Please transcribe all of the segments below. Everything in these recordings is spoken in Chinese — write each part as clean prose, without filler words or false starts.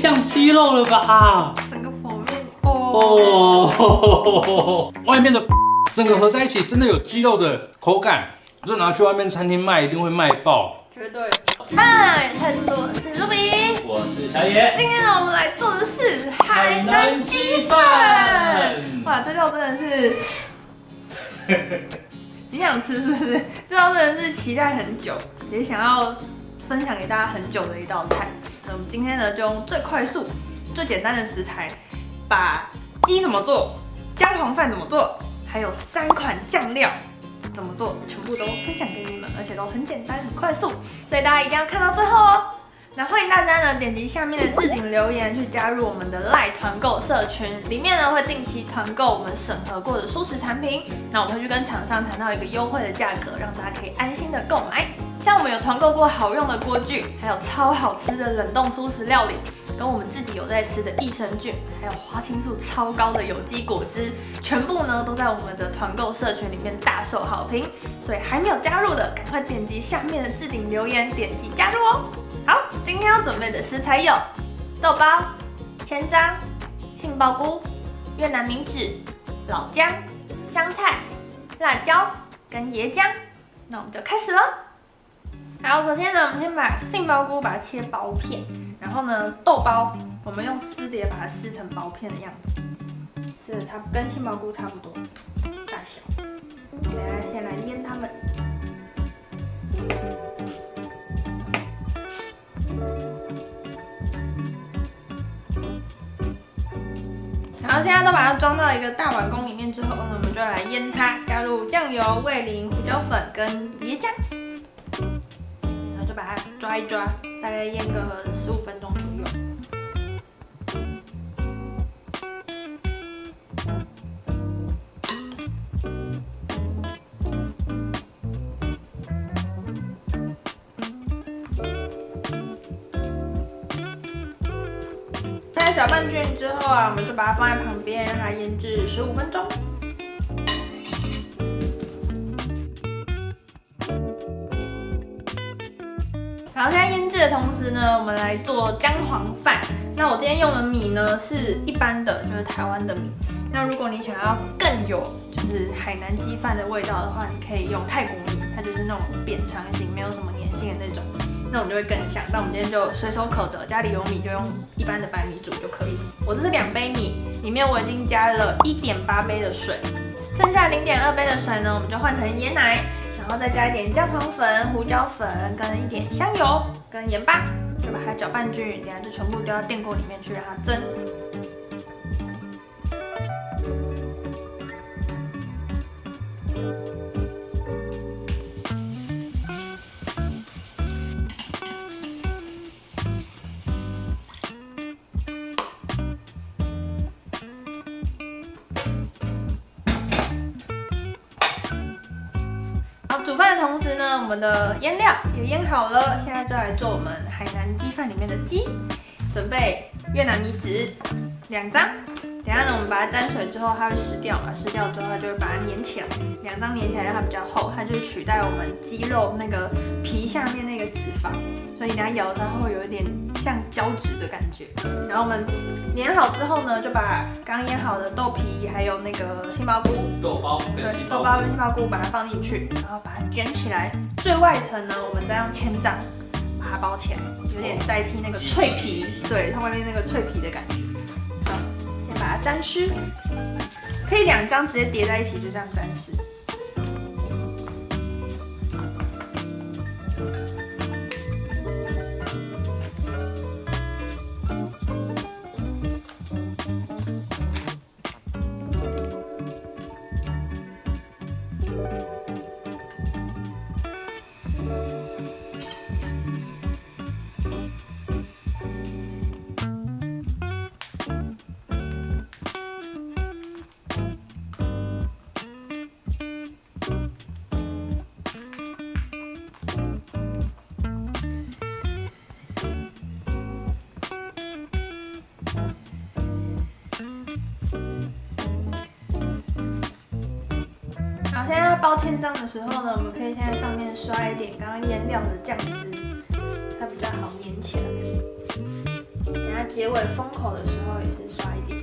像鸡肉了吧？整个剖面哦，外面的整个合在一起，真的有鸡肉的口感。这拿去外面餐厅卖，一定会卖爆。绝对。嗨，菜多，我是露比，我是小野。今天呢，我们来做的是海南鸡饭。哇，这道真的是，你想吃是不是？这道真的是期待很久，也想要分享给大家很久的一道菜。那我们今天呢，就用最快速、最简单的食材，把鸡怎么做、姜黄饭怎么做，还有3款酱料怎么做，全部都分享给你们，而且都很简单、很快速，所以大家一定要看到最后哦。那欢迎大家呢点击下面的置顶留言去加入我们的赖团购社群，里面呢会定期团购我们审核过的蔬食产品，那我们会去跟厂商谈到一个优惠的价格，让大家可以安心的购买。像我们有团购过好用的锅具，还有超好吃的冷冻蔬食料理，跟我们自己有在吃的益生菌，还有花青素超高的有机果汁，全部呢都在我们的团购社群里面大受好评。所以还没有加入的，赶快点击下面的置顶留言，点击加入哦。好，今天要准备的食材有豆包、千张、杏鲍菇、越南米纸、老姜、香菜、辣椒跟椰浆。那我们就开始了。好，首先呢，我们先把杏鲍菇把它切薄片，然后呢，豆包我们用撕的把它撕成薄片的样子，撕的跟杏鲍菇差不多大小。我们先来腌它们。然后现在都把它装到一个大碗公里面之后呢，我们就来腌它，加入酱油、味淋、胡椒粉跟椰浆。就把它抓一抓，大概腌个15分钟左右。在搅拌均匀之后啊，我们就把它放在旁边，让它腌制15分钟。然后现在腌制的同时呢，我们来做姜黄饭。那我今天用的米呢是一般的，就是台湾的米。那如果你想要更有就是海南鸡饭的味道的话，你可以用泰国米，它就是那种扁长形，没有什么粘性的那种，那我们就会更香。那我们今天就随手可得，家里有米就用一般的白米煮就可以了。我这是2杯米，里面我已经加了1.8杯的水，剩下0.2杯的水呢，我们就换成椰奶。然后再加一点姜黄粉、胡椒粉跟一点香油跟盐巴，就把它搅拌均匀，等下就全部丢到电锅里面去让它蒸。煮饭的同时呢，我们的腌料也腌好了，现在就来做我们海南鸡饭里面的鸡。准备越南米纸2张，等下呢我们把它沾水之后，它会湿掉嘛，湿掉之后它就会把它粘起来，2张粘起来让它比较厚，它就是取代我们鸡肉那个皮下面那个脂肪，所以你等下咬的时候会有一点像胶质的感觉。然后我们粘好之后呢，就把刚腌好的豆皮还有那个杏鲍菇，豆包跟杏鲍菇把它放进去，然后把它卷起来。最外层呢，我们再用千张把它包起来，有点代替那个脆皮，对，它外面那个脆皮的感觉。好，先把它沾湿，可以2张直接叠在一起，就这样沾湿。好，现在包千张的时候呢，我们可以现在上面刷一点刚刚腌料的酱汁，它比较好粘起来。等下它结尾封口的时候也是刷一点。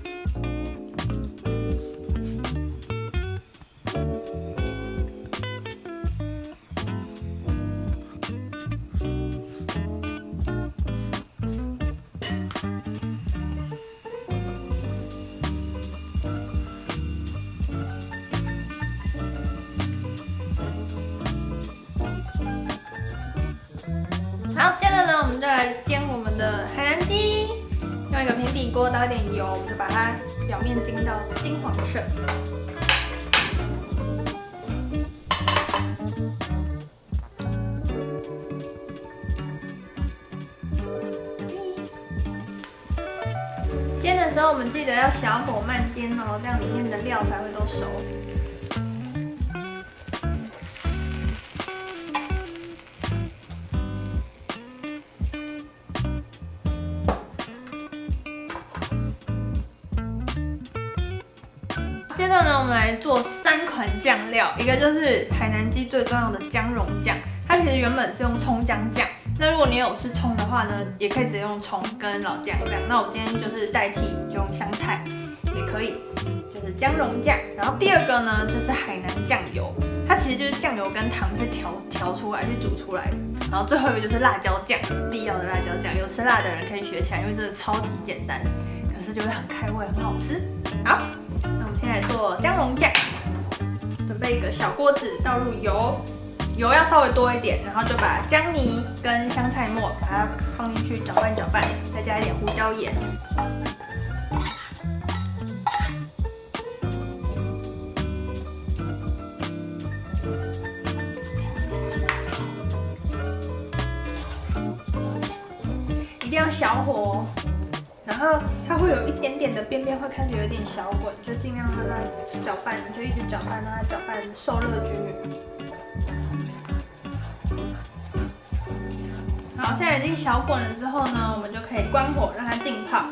好，接着呢，我们就来煎我们的海南鸡。用一个平底锅倒一点油，我们就把它表面煎到金黄色。煎的时候，我们记得要小火慢煎哦，这样里面的料才会都熟。接着呢，我们来做3款酱料，一个就是海南鸡最重要的姜蓉酱，它其实原本是用葱姜酱，那如果你有吃葱的话呢，也可以直接用葱跟老姜这样。那我今天就是代替，就用香菜也可以，就是姜蓉酱。然后第二个呢，就是海南酱油，它其实就是酱油跟糖去调出来，去煮出来的。然后最后一个就是辣椒酱，必要的辣椒酱，有吃辣的人可以学起来，因为真的超级简单，可是就会很开胃，很好吃。好。那我们先来做姜蓉酱，准备一个小锅子，倒入油，油要稍微多一点，然后就把姜泥跟香菜末把它放进去搅拌搅拌，再加一点胡椒盐。一定要小火哦。然后它会有一点点的边边会开始有一点小滚，就尽量让它搅拌，就一直搅拌，让它搅拌受热均匀。好，现在已经小滚了之后呢，我们就可以关火让它浸泡。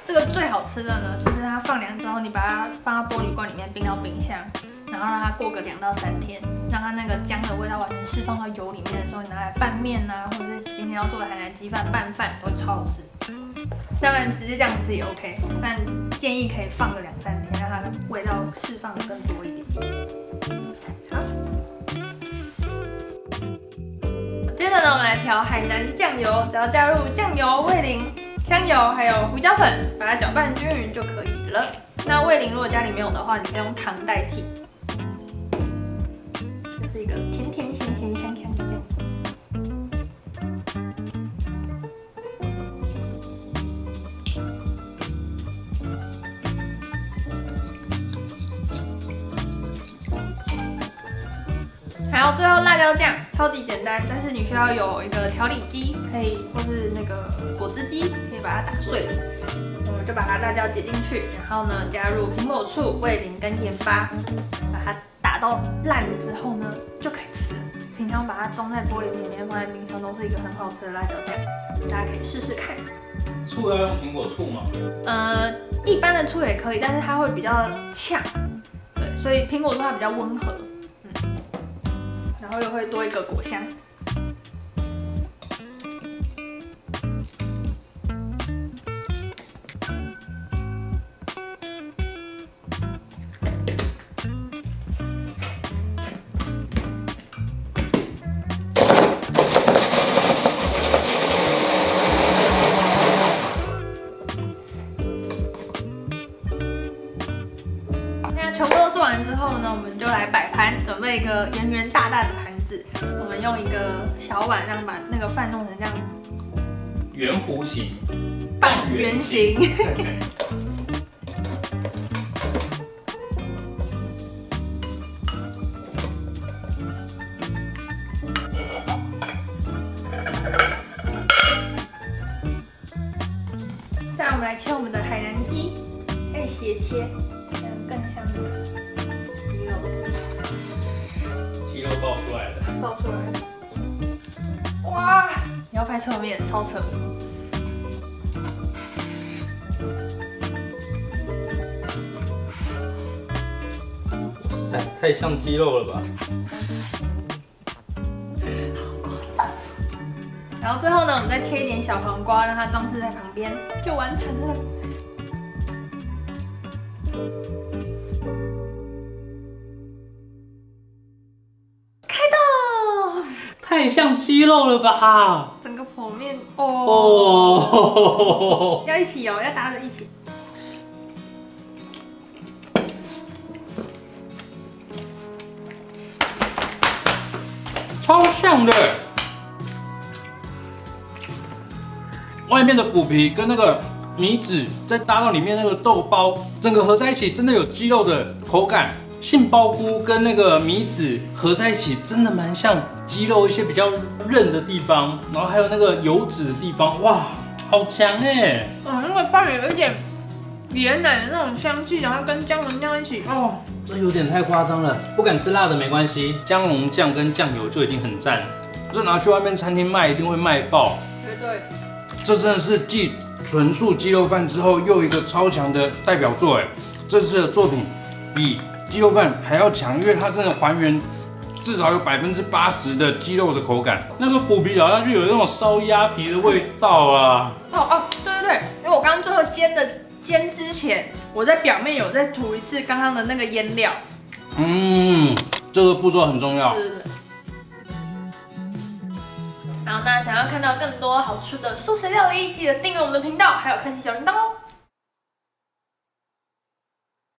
这个最好吃的呢，就是它放凉之后，你把它放到玻璃罐里面冰到冰箱，然后让它过个2到3天，让它那个姜的味道完全释放到油里面的时候，你拿来拌面啊，或者是今天要做的海南鸡饭拌饭都会超好吃。当然直接这样吃也 OK， 但建议可以放个2、3天，让它的味道释放的更多一点。好，接着呢，我们来调海南酱油，只要加入酱油、味淋、香油还有胡椒粉，把它搅拌均匀就可以了。那味淋如果家里没有的话，你可以用糖代替，就是一个甜甜咸咸香香的酱。还有最后辣椒酱，超级简单，但是你需要有一个调理机，可以或是那个果汁机，可以把它打碎。我们就把它辣椒挤进去，然后呢加入苹果醋、味淋跟盐巴，把它打到烂之后呢就可以吃了。平常把它装在玻璃瓶里面放在冰箱，都是一个很好吃的辣椒酱，大家可以试试看。醋要用苹果醋吗？一般的醋也可以，但是它会比较呛，对，所以苹果醋它比较温和。然后又会多一个果香。那全部都做完之后呢，我们就来摆盘，准备一个圆圆大大的盘子。我们用一个小碗，让把那个饭弄成这样圆弧形、半圆形。再来，我们来切我们的海南鸡，可以斜切，这样更像鸡肉。鸡肉爆出来了，爆出来了！哇，你要拍侧面，超扯！哇塞，太像鸡肉了吧！然然后最后呢，我们再切一点小黄瓜，让它装饰在旁边，就完成了。开动！太像鸡肉了吧？整个剖面哦，要一起哦，要搭着一起。超像的。外面的腐皮跟那个米纸，再搭到里面那个豆包，整个合在一起，真的有鸡肉的口感。杏鲍菇跟那个米纸合在一起，真的蛮像鸡肉一些比较韧的地方，然后还有那个油脂的地方，哇，好强哎！那个饭有一点椰奶的那种香气，然后跟姜蓉酱一起，这有点太夸张了。不敢吃辣的没关系，姜蓉酱跟酱油就已经很赞。这拿去外面餐厅卖，一定会卖爆。绝对。这真的是继纯素鸡肉饭之后又一个超强的代表作哎！这次的作品比鸡肉饭还要强，因为它真的还原至少有80%的鸡肉的口感，那个腐皮咬下去有那种烧鸭皮的味道啊！对，因为我刚刚最后煎之前，我在表面有再涂一次刚刚的那个腌料。这个步骤很重要。对。然后大家想要看到更多好吃的素食料理，记得订阅我们的频道，还有开启小铃铛哦。